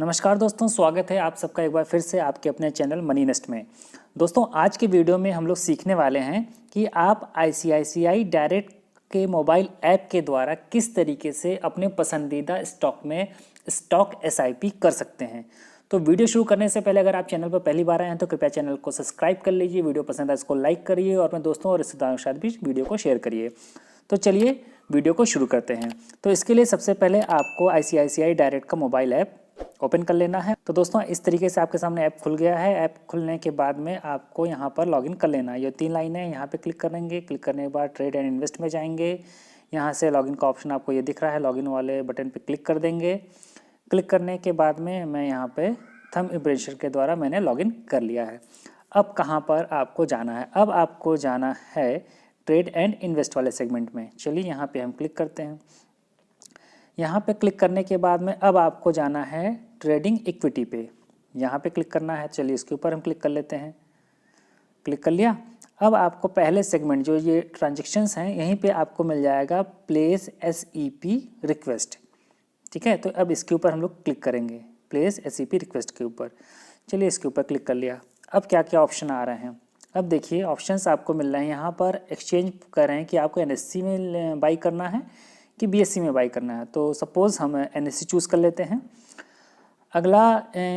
नमस्कार दोस्तों, स्वागत है आप सबका एक बार फिर से आपके अपने चैनल मनी नेस्ट में। दोस्तों, आज के वीडियो में हम लोग सीखने वाले हैं कि आप ICICI डायरेक्ट के मोबाइल ऐप के द्वारा किस तरीके से अपने पसंदीदा स्टॉक में स्टॉक SIP कर सकते हैं। तो वीडियो शुरू करने से पहले अगर आप चैनल पर पहली बार आए हैं तो कृपया चैनल को सब्सक्राइब कर लीजिए, वीडियो पसंद है इसको लाइक करिए और अपने दोस्तों और रिश्तेदारों के साथ भी वीडियो को शेयर करिए। तो चलिए वीडियो को शुरू करते हैं। तो इसके लिए सबसे पहले आपको ICICI डायरेक्ट का मोबाइल ऐप ओपन कर लेना है। तो दोस्तों, इस तरीके से आपके सामने ऐप खुल गया है। ऐप खुलने के बाद में आपको यहाँ पर लॉगिन कर लेना है। ये 3 लाइनें हैं, यहाँ पे क्लिक करेंगे। क्लिक करने के बाद ट्रेड एंड इन्वेस्ट में जाएंगे। यहाँ से लॉगिन का ऑप्शन आपको ये दिख रहा है, लॉगिन वाले बटन पे क्लिक कर देंगे। क्लिक करने के बाद में मैं यहाँ पे थंब इम्प्रेशन के द्वारा मैंने लॉगिन कर लिया है। अब कहाँ पर आपको जाना है? अब आपको जाना है ट्रेड एंड इन्वेस्ट वाले सेगमेंट में। चलिए यहाँ पे हम क्लिक करते हैं। यहाँ पे क्लिक करने के बाद में अब आपको जाना है ट्रेडिंग इक्विटी पे। यहाँ पे क्लिक करना है। चलिए इसके ऊपर हम क्लिक कर लेते हैं। क्लिक कर लिया। अब आपको पहले सेगमेंट जो ये ट्रांजेक्शन्स हैं यहीं पे आपको मिल जाएगा प्लेस SEP रिक्वेस्ट। ठीक है, तो अब इसके ऊपर हम लोग क्लिक करेंगे, प्लेस SEP रिक्वेस्ट के ऊपर। चलिए इसके ऊपर क्लिक कर लिया। अब क्या क्या ऑप्शन आ रहे हैं? अब देखिए ऑप्शंस आपको मिल रहे हैं। यहाँ पर एक्सचेंज कर रहे हैं कि आपको NSE में बाई करना है कि BSE में बाई करना है। तो सपोज़ हम NSE चूज़ कर लेते हैं। अगला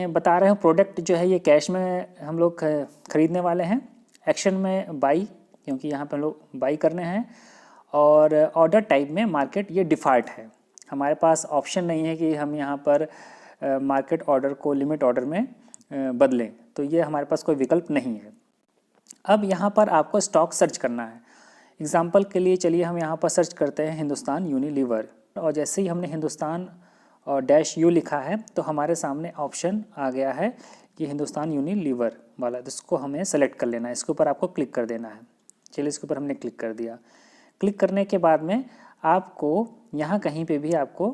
बता रहे हैं प्रोडक्ट जो है ये कैश में हम लोग ख़रीदने वाले हैं। एक्शन में बाई, क्योंकि यहाँ पे हम लोग बाई करने हैं। और ऑर्डर टाइप में मार्केट, ये डिफ़ॉल्ट है। हमारे पास ऑप्शन नहीं है कि हम यहाँ पर मार्केट ऑर्डर को लिमिट ऑर्डर में बदलें, तो ये हमारे पास कोई विकल्प नहीं है। अब यहाँ पर आपको स्टॉक सर्च करना है। एग्जाम्पल के लिए चलिए हम यहाँ पर सर्च करते हैं हिंदुस्तान यूनिलीवर, और जैसे ही हमने हिंदुस्तान और -U लिखा है तो हमारे सामने ऑप्शन आ गया है कि हिंदुस्तान यूनिलीवर वाला, जिसको हमें सेलेक्ट कर लेना है। इसके ऊपर आपको क्लिक कर देना है। चलिए इसके ऊपर हमने क्लिक कर दिया। क्लिक करने के बाद में आपको यहाँ कहीं पे भी आपको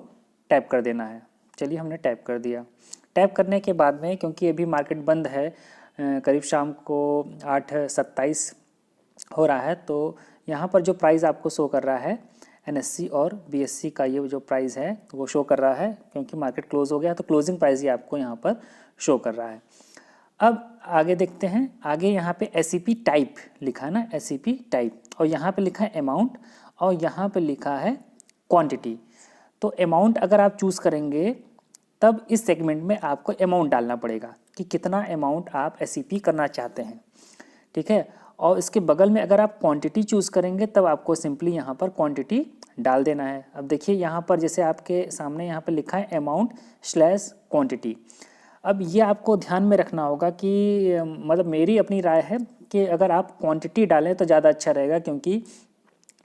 टैप कर देना है। चलिए हमने टैप कर दिया। टैप करने के बाद में, क्योंकि अभी मार्केट बंद है, करीब शाम को 8:27 हो रहा है, तो यहाँ पर जो प्राइस आपको शो कर रहा है NSE और BSE का, ये जो प्राइस है वो शो कर रहा है, क्योंकि मार्केट क्लोज हो गया तो क्लोजिंग प्राइस ही आपको यहाँ पर शो कर रहा है। अब आगे देखते हैं। आगे यहाँ पे SEP टाइप लिखा है ना, SEP टाइप, और यहाँ पे लिखा है अमाउंट और यहाँ पे लिखा है क्वांटिटी। तो अमाउंट अगर आप चूज़ करेंगे तब इस सेगमेंट में आपको अमाउंट डालना पड़ेगा कि कितना अमाउंट आप SEP करना चाहते हैं। ठीक है, और इसके बगल में अगर आप क्वांटिटी चूज़ करेंगे तब आपको सिंपली यहाँ पर क्वांटिटी डाल देना है। अब देखिए यहाँ पर जैसे आपके सामने यहाँ पर लिखा है अमाउंट/क्वांटिटी। अब ये आपको ध्यान में रखना होगा कि मतलब मेरी अपनी राय है कि अगर आप क्वांटिटी डालें तो ज़्यादा अच्छा रहेगा, क्योंकि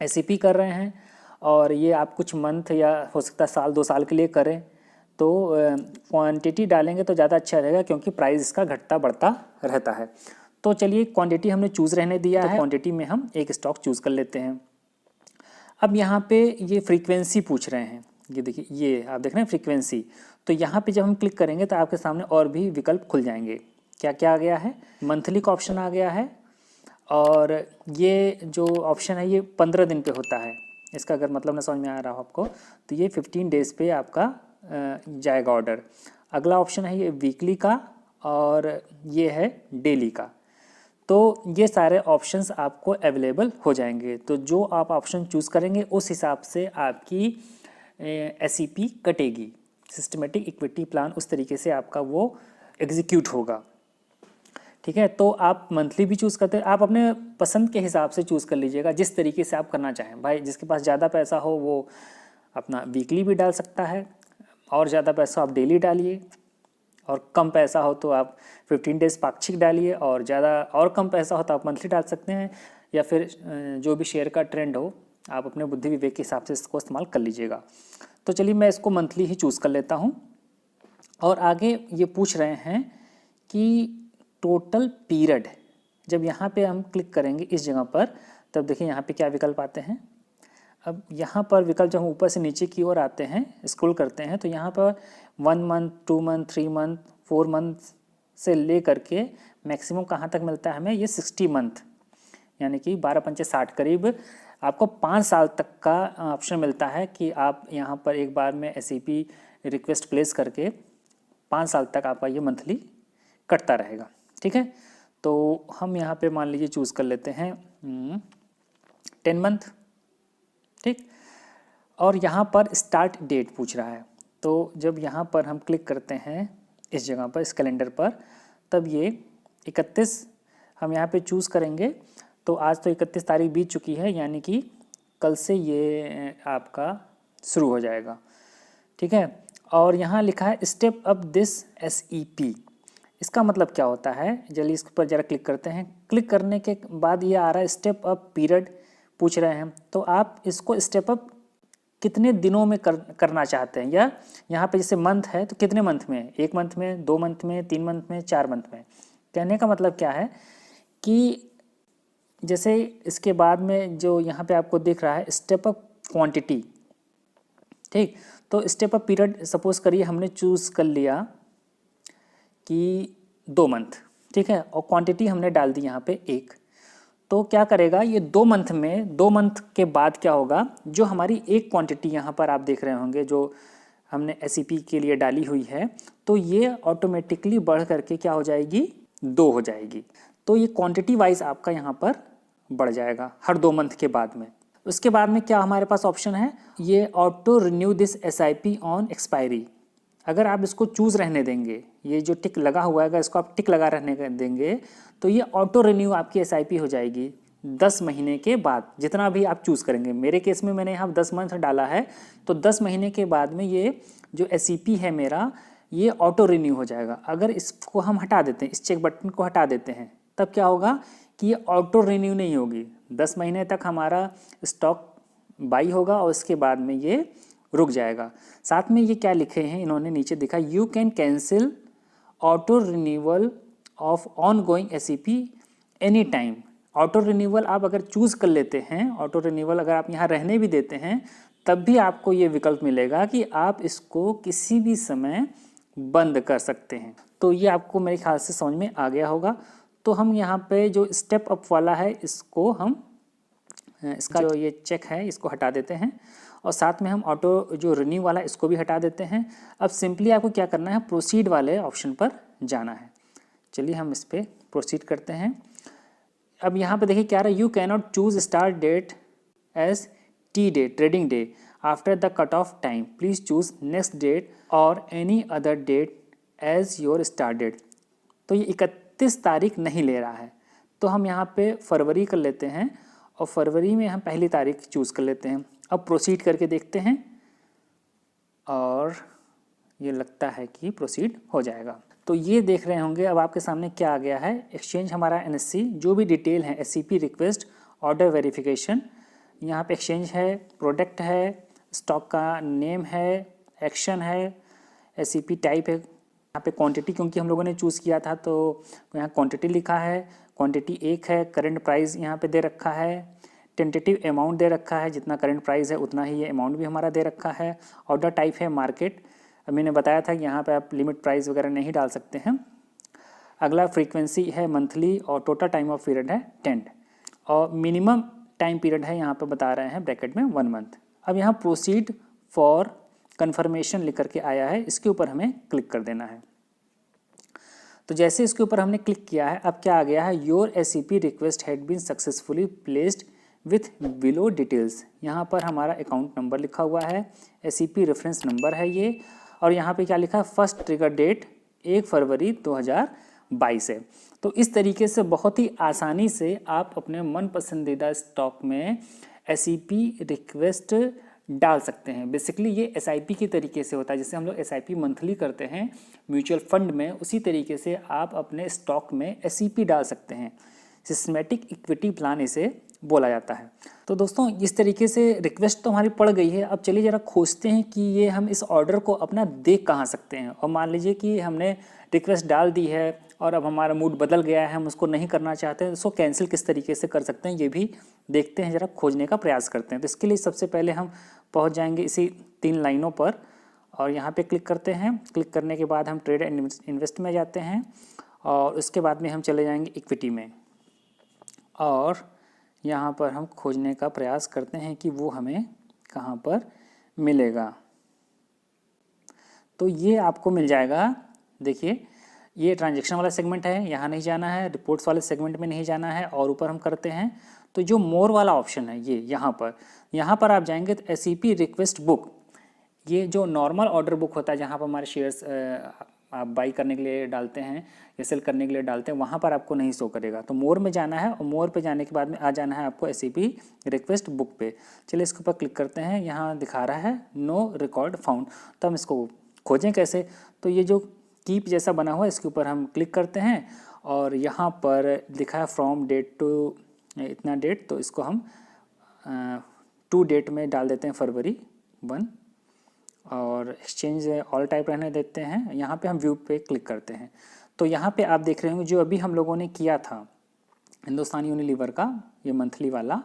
SEP कर रहे हैं और ये आप कुछ मंथ या हो सकता है साल 2 साल के लिए करें, तो क्वांटिटी डालेंगे तो ज़्यादा अच्छा रहेगा, क्योंकि प्राइस इसका घटता बढ़ता रहता है। तो चलिए क्वांटिटी हमने चूज़ रहने दिया है। क्वांटिटी में हम एक स्टॉक चूज़ कर लेते हैं। अब यहाँ पे ये फ्रीक्वेंसी पूछ रहे हैं। ये देखिए, ये आप देख रहे हैं फ्रीक्वेंसी। तो यहाँ पे जब हम क्लिक करेंगे तो आपके सामने और भी विकल्प खुल जाएंगे। क्या क्या आ गया है? मंथली का ऑप्शन आ गया है, और ये जो ऑप्शन है ये 15 दिन पे होता है। इसका अगर मतलब ना समझ में आ रहा हो आपको, तो ये 15 डेज़ पे आपका जाएगा ऑर्डर। अगला ऑप्शन है ये वीकली का, और ये है डेली का। तो ये सारे ऑप्शंस आपको अवेलेबल हो जाएंगे। तो जो आप ऑप्शन चूज़ करेंगे उस हिसाब से आपकी SEP कटेगी। सिस्टमेटिक इक्विटी प्लान उस तरीके से आपका वो एग्जीक्यूट होगा। ठीक है, तो आप मंथली भी चूज़ करते हैं, आप अपने पसंद के हिसाब से चूज़ कर लीजिएगा जिस तरीके से आप करना चाहें। भाई जिसके पास ज़्यादा पैसा हो वो अपना वीकली भी डाल सकता है, और ज़्यादा पैसा आप डेली डालिए, और कम पैसा हो तो आप 15 डेज़ पाक्षिक डालिए, और ज़्यादा और कम पैसा हो तो आप मंथली डाल सकते हैं, या फिर जो भी शेयर का ट्रेंड हो आप अपने बुद्धि विवेक के हिसाब से इसको इस्तेमाल कर लीजिएगा। तो चलिए मैं इसको मंथली ही चूज़ कर लेता हूँ। और आगे ये पूछ रहे हैं कि टोटल पीरियड, जब यहाँ पे हम क्लिक करेंगे इस जगह पर, तब देखिए यहाँ पे क्या विकल्प आते हैं। अब यहाँ पर विकल्प जब हम ऊपर से नीचे की ओर आते हैं, स्क्रॉल करते हैं, तो यहाँ पर 1 मंथ, 2 मंथ, 3 मंथ, 4 मंथ से ले करके मैक्सिमम कहाँ तक मिलता है हमें, ये 60 मंथ, यानी कि 12×5 = 60, करीब आपको 5 साल तक का ऑप्शन मिलता है कि आप यहाँ पर एक बार में SEP रिक्वेस्ट प्लेस करके 5 साल तक आपका ये मंथली कटता रहेगा। ठीक है, तो हम यहाँ पे मान लीजिए चूज़ कर लेते हैं 10 मंथ। ठीक, और यहाँ पर स्टार्ट डेट पूछ रहा है, तो जब यहाँ पर हम क्लिक करते हैं इस जगह पर, इस कैलेंडर पर, तब ये 31 हम यहाँ पे चूज़ करेंगे। तो आज तो 31 तारीख बीत चुकी है, यानी कि कल से ये आपका शुरू हो जाएगा। ठीक है, और यहाँ लिखा है स्टेप अप दिस SEP। इसका मतलब क्या होता है, जल्दी इस पर ज़रा क्लिक करते हैं। क्लिक करने के बाद ये आ रहा है स्टेप अप पीरियड पूछ रहे हैं, तो आप इसको स्टेप अप कितने दिनों में करना चाहते हैं, या यहाँ पे जैसे मंथ है तो कितने मंथ में, 1 मंथ में, 2 मंथ में, 3 मंथ में, 4 मंथ में। कहने का मतलब क्या है कि जैसे इसके बाद में जो यहाँ पे आपको दिख रहा है स्टेप अप क्वांटिटी। ठीक, तो स्टेप अप पीरियड सपोज करिए हमने चूज़ कर लिया कि 2 मंथ। ठीक है, और क्वांटिटी हमने डाल दी यहाँ पे 1। तो क्या करेगा ये 2 मंथ में, 2 मंथ के बाद क्या होगा, जो हमारी एक क्वांटिटी यहाँ पर आप देख रहे होंगे जो हमने SEP के लिए डाली हुई है, तो ये ऑटोमेटिकली बढ़ करके क्या हो जाएगी, 2 हो जाएगी। तो ये क्वांटिटी वाइज आपका यहाँ पर बढ़ जाएगा हर 2 मंथ के बाद में। उसके बाद में क्या हमारे पास ऑप्शन है, ये auto renew this SIP on expiry. अगर आप इसको चूज़ रहने देंगे, ये जो टिक लगा हुआ है अगर इसको आप टिक लगा रहने देंगे, तो ये ऑटो रिन्यू आपकी SIP हो जाएगी 10 महीने के बाद, जितना भी आप चूज़ करेंगे। मेरे केस में मैंने यहाँ 10 मंथ डाला है, तो 10 महीने के बाद में ये जो SEP है मेरा, ये ऑटो रिन्यू हो जाएगा। अगर इसको हम हटा देते हैं, इस चेक बटन को हटा देते हैं, तब क्या होगा कि ये ऑटो रिन्यू नहीं होगी। 10 महीने तक हमारा स्टॉक बाई होगा और उसके बाद में ये रुक जाएगा। साथ में ये क्या लिखे हैं इन्होंने नीचे दिखा, you can cancel auto renewal of on going SEP any time. Auto renewal आप अगर चूज़ कर लेते हैं, ऑटो रिन्यूअल अगर आप यहाँ रहने भी देते हैं, तब भी आपको ये विकल्प मिलेगा कि आप इसको किसी भी समय बंद कर सकते हैं। तो ये आपको मेरे ख्याल से समझ में आ गया होगा। तो हम यहाँ पे जो स्टेप अप वाला है इसको हम, इसका जो ये चेक है इसको हटा देते हैं, और साथ में हम ऑटो जो रिन्यू वाला है इसको भी हटा देते हैं। अब सिंपली आपको क्या करना है, प्रोसीड वाले ऑप्शन पर जाना है। चलिए हम इस पर प्रोसीड करते हैं। अब यहाँ पे देखिए क्या रहा है, you can not choose start date as T day, trading day, after the cut off time, please choose next date or any other date as your start date. तो ये 31 तारीख नहीं ले रहा है, तो हम यहाँ पे फरवरी कर लेते हैं, और फरवरी में हम पहली तारीख चूज़ कर लेते हैं। अब प्रोसीड करके देखते हैं, और ये लगता है कि प्रोसीड हो जाएगा। तो ये देख रहे होंगे अब आपके सामने क्या आ गया है, एक्सचेंज हमारा NSE, जो भी डिटेल है SEP रिक्वेस्ट, ऑर्डर वेरिफिकेशन, यहाँ पे एक्सचेंज है, प्रोडक्ट है, स्टॉक का नेम है, एक्शन है, SEP टाइप है, यहाँ पे क्वांटिटी क्योंकि हम लोगों ने चूज़ किया था तो यहाँ क्वांटिटी लिखा है, क्वांटिटी 1 है, करंट प्राइस यहाँ पे दे रखा है, टेंटेटिव अमाउंट दे रखा है, जितना करंट प्राइस है उतना ही ये अमाउंट भी हमारा दे रखा है। ऑर्डर टाइप है मार्केट, मैंने बताया था कि यहाँ पे आप लिमिट प्राइस वगैरह नहीं डाल सकते हैं। अगला फ्रीक्वेंसी है मंथली, और टोटल टाइम ऑफ पीरियड है 10, और मिनिमम टाइम पीरियड है यहाँ पे बता रहे हैं ब्रैकेट में 1 मंथ। अब यहाँ प्रोसीड फॉर कन्फर्मेशन लिख करके आया है, इसके ऊपर हमें क्लिक कर देना है। तो जैसे इसके ऊपर हमने क्लिक किया है, अब क्या आ गया है, your SEP request had been successfully placed with below details. यहाँ पर हमारा अकाउंट नंबर लिखा हुआ है, SEP रेफरेंस नंबर है ये, और यहाँ पे क्या लिखा है, फर्स्ट ट्रिगर डेट 1 फरवरी 2022 है। तो इस तरीके से बहुत ही आसानी से आप अपने मन पसंदीदा स्टॉक में SEP रिक्वेस्ट डाल सकते हैं। बेसिकली ये SIP की तरीके से होता है, जैसे हम लोग SIP मंथली करते हैं म्यूचुअल फंड में, उसी तरीके से आप अपने स्टॉक में SEP डाल सकते हैं। सिस्टमेटिक इक्विटी प्लान इसे बोला जाता है। तो दोस्तों इस तरीके से रिक्वेस्ट तो हमारी पड़ गई है। अब चलिए ज़रा खोजते हैं कि ये हम इस ऑर्डर को अपना देख कहाँ सकते हैं। और मान लीजिए कि हमने रिक्वेस्ट डाल दी है और अब हमारा मूड बदल गया है, हम उसको नहीं करना चाहते हैं, तो उसको कैंसिल किस तरीके से कर सकते हैं ये भी देखते हैं, ज़रा खोजने का प्रयास करते हैं। तो इसके लिए सबसे पहले हम पहुँच जाएंगे इसी 3 लाइनों पर और यहाँ पे क्लिक करते हैं। क्लिक करने के बाद हम ट्रेड एंड इन्वेस्ट में जाते हैं और उसके बाद में हम चले जाएंगे इक्विटी में, और यहाँ पर हम खोजने का प्रयास करते हैं कि वो हमें कहाँ पर मिलेगा। तो ये आपको मिल जाएगा देखिए ये ट्रांजैक्शन वाला सेगमेंट है, यहाँ नहीं जाना है, रिपोर्ट्स वाले सेगमेंट में नहीं जाना है, और ऊपर हम करते हैं तो जो मोर वाला ऑप्शन है ये यहाँ पर आप जाएंगे तो SEP रिक्वेस्ट बुक, ये जो नॉर्मल ऑर्डर बुक होता है जहाँ पर हमारे शेयर्स आप बाई करने के लिए डालते हैं या सेल करने के लिए डालते हैं, वहाँ पर आपको नहीं शो करेगा। तो मोर में जाना है और मोर पे जाने के बाद में आ जाना है आपको SEP रिक्वेस्ट बुक पे। चलिए इसके ऊपर क्लिक करते हैं, यहाँ दिखा रहा है नो रिकॉर्ड फाउंड, तो हम इसको खोजें कैसे। तो ये जो कीप जैसा बना हुआ है इसके ऊपर हम क्लिक करते हैं और यहाँ पर लिखा है फ्रॉम डेट टू इतना डेट, तो इसको हम टू डेट में डाल देते हैं February 1 और एक्सचेंज ऑल टाइप रहने देते हैं। यहाँ पे हम व्यू पे क्लिक करते हैं तो यहाँ पे आप देख रहे होंगे जो अभी हम लोगों ने किया था हिंदुस्तान यूनिलीवर का ये मंथली वाला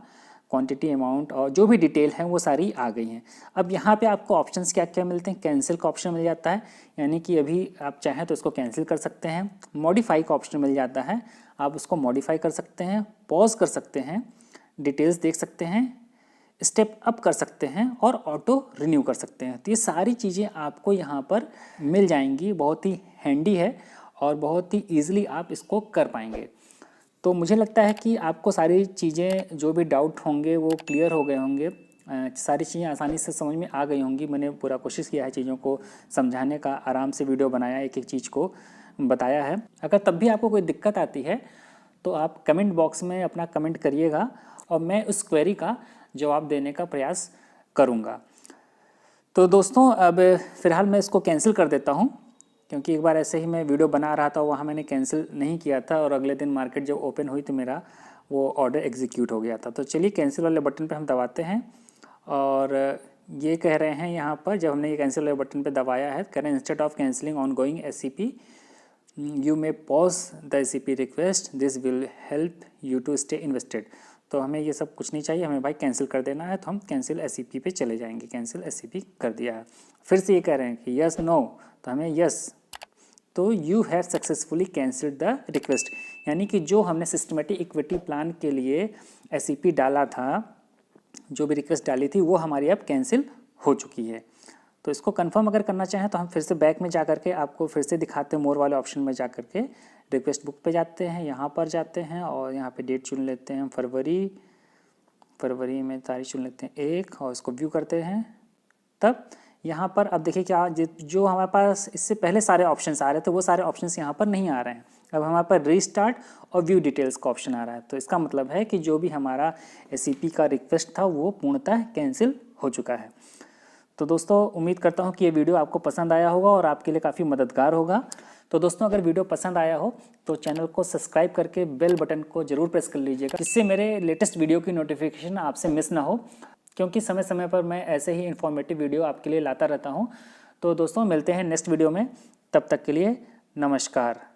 क्वांटिटी अमाउंट और जो भी डिटेल है वो सारी आ गई हैं। अब यहाँ पे आपको ऑप्शंस क्या क्या मिलते हैं, कैंसिल का ऑप्शन मिल जाता है, यानी कि अभी आप चाहें तो इसको कैंसिल कर सकते हैं। मॉडिफाई का ऑप्शन मिल जाता है, आप उसको मॉडिफाई कर सकते हैं, पॉज कर सकते हैं, डिटेल्स देख सकते हैं, स्टेप अप कर सकते हैं और ऑटो रिन्यू कर सकते हैं। तो ये सारी चीज़ें आपको यहाँ पर मिल जाएंगी, बहुत ही हैंडी है और बहुत ही ईजिली आप इसको कर पाएंगे। तो मुझे लगता है कि आपको सारी चीज़ें जो भी डाउट होंगे वो क्लियर हो गए होंगे, सारी चीज़ें आसानी से समझ में आ गई होंगी। मैंने पूरा कोशिश किया है चीज़ों को समझाने का, आराम से वीडियो बनाया, एक एक चीज़ को बताया है। अगर तब भी आपको कोई दिक्कत आती है तो आप कमेंट बॉक्स में अपना कमेंट करिएगा और मैं उस क्वेरी का जवाब देने का प्रयास करूँगा। तो दोस्तों अब फ़िलहाल मैं इसको कैंसिल कर देता हूँ, क्योंकि एक बार ऐसे ही मैं वीडियो बना रहा था, वहाँ मैंने कैंसिल नहीं किया था और अगले दिन मार्केट जब ओपन हुई तो मेरा वो ऑर्डर एग्जीक्यूट हो गया था। तो चलिए कैंसिल वाले बटन पे हम दबाते हैं और ये कह रहे हैं यहाँ पर, जब हमने ये कैंसिल वाले बटन पे दबाया है, कह रहे हैं instead of cancelling ongoing SEP you may pause the SEP request, this will help you to stay invested. तो हमें ये सब कुछ नहीं चाहिए, हमें भाई कैंसिल कर देना है, तो हम कैंसिल SEP पे चले जाएंगे। कैंसिल SEP कर दिया है। फिर से ये कह रहे हैं कि यस नो, तो हमें यस, तो you have successfully cancelled the request, यानी कि जो हमने सिस्टमेटिक इक्विटी प्लान के लिए SEP डाला था, जो भी रिक्वेस्ट डाली थी वो हमारी अब कैंसिल हो चुकी है। तो इसको कंफर्म अगर करना चाहें तो हम फिर से बैक में जा करके आपको फिर से दिखाते हैं, मोर वाले ऑप्शन में जा करके रिक्वेस्ट बुक पे जाते हैं, यहाँ पर जाते हैं और यहाँ पे डेट चुन लेते हैं, फरवरी में तारीख चुन लेते हैं 1 और इसको व्यू करते हैं। तब यहाँ पर अब देखिए क्या, जो हमारे पास इससे पहले सारे ऑप्शंस आ रहे थे वो सारे ऑप्शंस यहाँ पर नहीं आ रहे हैं। अब हमारे पास रीस्टार्ट और व्यू डिटेल्स का ऑप्शन आ रहा है। तो इसका मतलब है कि जो भी हमारा SEP का रिक्वेस्ट था वो पूर्णतः कैंसिल हो चुका है। तो दोस्तों उम्मीद करता हूँ कि ये वीडियो आपको पसंद आया होगा और आपके लिए काफ़ी मददगार होगा। तो दोस्तों अगर वीडियो पसंद आया हो तो चैनल को सब्सक्राइब करके बेल बटन को ज़रूर प्रेस कर लीजिएगा, जिससे मेरे लेटेस्ट वीडियो की नोटिफिकेशन आपसे मिस ना हो, क्योंकि समय समय पर मैं ऐसे ही इन्फॉर्मेटिव वीडियो आपके लिए लाता रहता हूँ। तो दोस्तों मिलते हैं नेक्स्ट वीडियो में, तब तक के लिए नमस्कार।